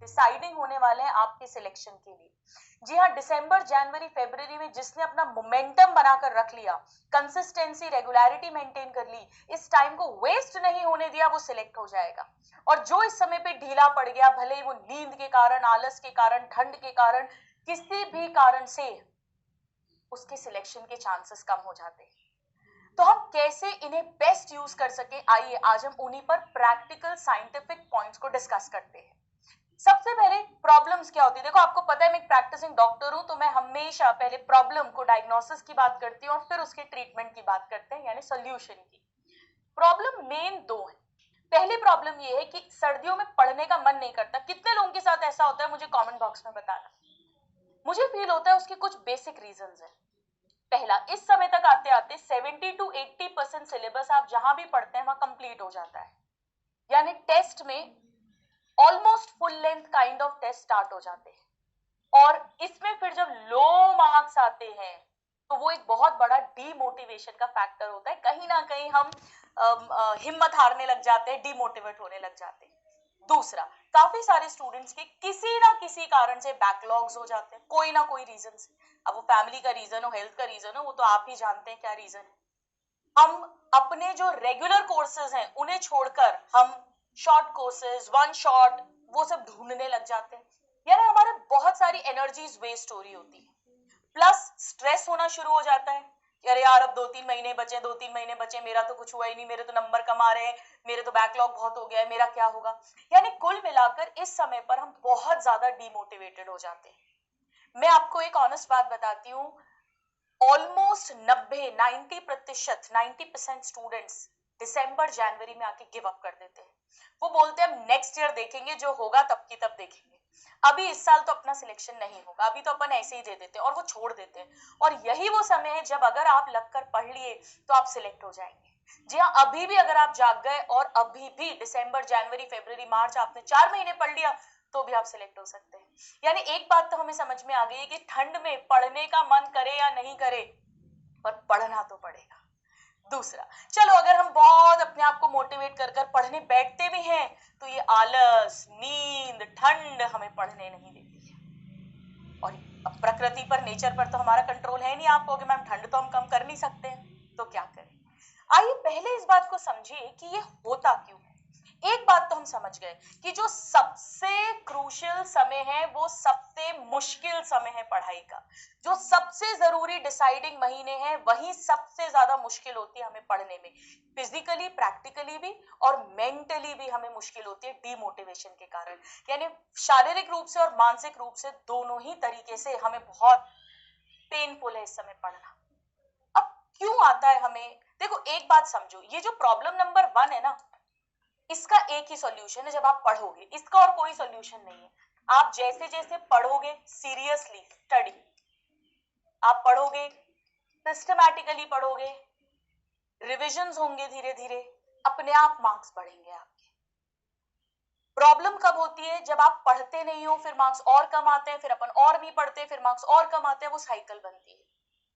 Deciding होने वाले हैं आपके सिलेक्शन के लिए। जी हाँ, दिसंबर, जनवरी, फरवरी में जिसने अपना मोमेंटम बनाकर रख लिया, कंसिस्टेंसी, रेगुलरिटी मेंटेन कर ली, इस टाइम को वेस्ट नहीं होने दिया, वो सिलेक्ट हो जाएगा। और जो इस समय पे ढीला पड़ गया, भले ही वो नींद के कारण, आलस के कारण, ठंड के कारण, किसी भी कारण से, उसके सिलेक्शन के चांसेस कम हो जाते हैं। तो हम कैसे इन्हें बेस्ट यूज कर सके, आइए आज हम उन्हीं पर प्रैक्टिकल साइंटिफिक पॉइंट्स को डिस्कस करते हैं। सबसे पहले प्रॉब्लम्स क्या होती है। देखो, आपको पता है मैं एक प्रैक्टिसिंग डॉक्टर हूं, तो मैं हमेशा पहले प्रॉब्लम को, डायग्नोसिस की बात करती हूँ और फिर उसके ट्रीटमेंट की बात करते हैं, यानी सोल्यूशन की। प्रॉब्लम मेन दो है। पहली प्रॉब्लम ये है कि सर्दियों में पढ़ने का मन नहीं करता। कितने लोगों के साथ ऐसा होता है, मुझे कमेंट बॉक्स में बताना। मुझे फील होता है उसके कुछ बेसिक रीजंस हैं। पहला, इस समय तक आते आते 70 to 80% सिलेबस आप जहां भी पढ़ते हैं वहां कंप्लीट हो जाता है, यानी टेस्ट में almost full length kind of test start हो जाते हैं। और इसमें फिर जब लो मार्क्स आते हैं तो वो एक बहुत बड़ा डीमोटिवेशन का फैक्टर होता है। कहीं ना कहीं हम हिम्मत हारने लग जाते हैं, डीमोटिवेट होने लग जाते हैं। दूसरा, काफी सारे स्टूडेंट्स के किसी ना किसी कारण से बैकलॉग्स हो जाते हैं, कोई ना कोई रीजन से। अब वो फैमिली का रीजन हो, हेल्थ का रीजन हो, वो तो आप ही जानते हैं क्या रीजन है। हम अपने जो रेगुलर कोर्सेज हैं उन्हें छोड़कर हम शॉर्ट कोर्सेज, वन शॉट, वो सब ढूंढने लग जाते हैं, यानी हमारे बहुत सारी एनर्जीज वेस्ट हो रही होती है। प्लस स्ट्रेस होना शुरू हो जाता है, अरे यार अब 2-3 महीने बचे, 2-3 महीने बचे, मेरा तो कुछ हुआ ही नहीं, मेरे तो नंबर कम आ रहे हैं, मेरे तो बैकलॉग बहुत हो गया है, मेरा क्या होगा। यानी कुल मिलाकर इस समय पर हम बहुत ज्यादा डिमोटिवेटेड हो जाते हैं। मैं आपको एक ऑनेस्ट बात बताती हूँ, ऑलमोस्ट 90% 90% स्टूडेंट्स दिसंबर जनवरी में आके गिव अप कर देते हैं। वो बोलते हैं नेक्स्ट ईयर देखेंगे, जो होगा तब की तब देखेंगे, अभी इस साल तो अपना सिलेक्शन नहीं होगा, अभी तो अपन ऐसे ही दे देते हैं, और वो छोड़ देते हैं। और यही वो समय है जब अगर आप लगकर पढ़ लिए तो आप सिलेक्ट हो जाएंगे। जी हाँ, अभी भी अगर आप जाग गए और अभी भी दिसंबर, जनवरी, फरवरी, मार्च आपने 4 महीने पढ़ लिया तो भी आप सिलेक्ट हो सकते हैं। यानी एक बात तो हमें समझ में आ गई है कि ठंड में पढ़ने का मन करे या नहीं करे, पर पढ़ना तो पड़ेगा। दूसरा, चलो अगर हम बहुत अपने आप को मोटिवेट कर कर पढ़ने बैठते भी हैं तो ये आलस, नींद, ठंड हमें पढ़ने नहीं देती है। और अब प्रकृति पर, नेचर पर तो हमारा कंट्रोल है नहीं। आप कहोगे मैम ठंड तो हम कम कर नहीं सकते हैं, तो क्या करें। आइए पहले इस बात को समझिए कि ये होता क्यों है। एक बात तो हम समझ गए कि जो सबसे क्रूशियल समय है वो सबसे मुश्किल समय है पढ़ाई का। जो सबसे जरूरी डिसाइडिंग महीने हैं वही सबसे ज्यादा मुश्किल होती है हमें पढ़ने में। फिजिकली, प्रैक्टिकली भी और मेंटली भी हमें मुश्किल होती है डिमोटिवेशन के कारण। यानी शारीरिक रूप से और मानसिक रूप से दोनों ही तरीके से हमें बहुत पेनफुल है इस समय पढ़ना। अब क्यों आता है हमें, देखो एक बात समझो, ये जो प्रॉब्लम नंबर 1 है ना, इसका एक ही सॉल्यूशन है जब आप पढ़ोगे, इसका और कोई सॉल्यूशन नहीं है। आप जैसे जैसे पढ़ोगे, सीरियसली स्टडी, आप पढ़ोगे, सिस्टमैटिकली पढ़ोगे, रिविजन्स होंगे धीरे धीरे, अपने आप मार्क्स बढ़ेंगे आपके। प्रॉब्लम कब होती है, जब आप पढ़ते नहीं हो, फिर मार्क्स और कम आते हैं, फिर अपन और नहीं पढ़ते, फिर मार्क्स और कम आते हैं, वो साइकिल बनती है।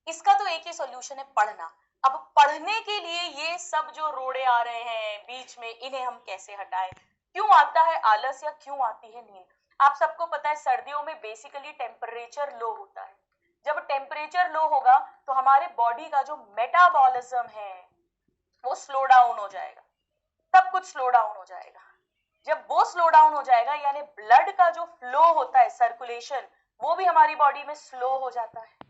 इसका तो एक ही सॉल्यूशन है, पढ़ना। अब पढ़ने के लिए ये सब जो रोड़े आ रहे हैं बीच में, इन्हें हम कैसे हटाएं। क्यों आता है आलस या क्यों आती है नींद। आप सबको पता है सर्दियों में बेसिकली टेम्परेचर लो होता है। जब टेम्परेचर लो होगा तो हमारे बॉडी का जो मेटाबॉलिज्म है वो स्लो डाउन हो जाएगा, सब कुछ स्लो डाउन हो जाएगा। जब वो स्लो डाउन हो जाएगा यानी ब्लड का जो फ्लो होता है, सर्कुलेशन, वो भी हमारी बॉडी में स्लो हो जाता है।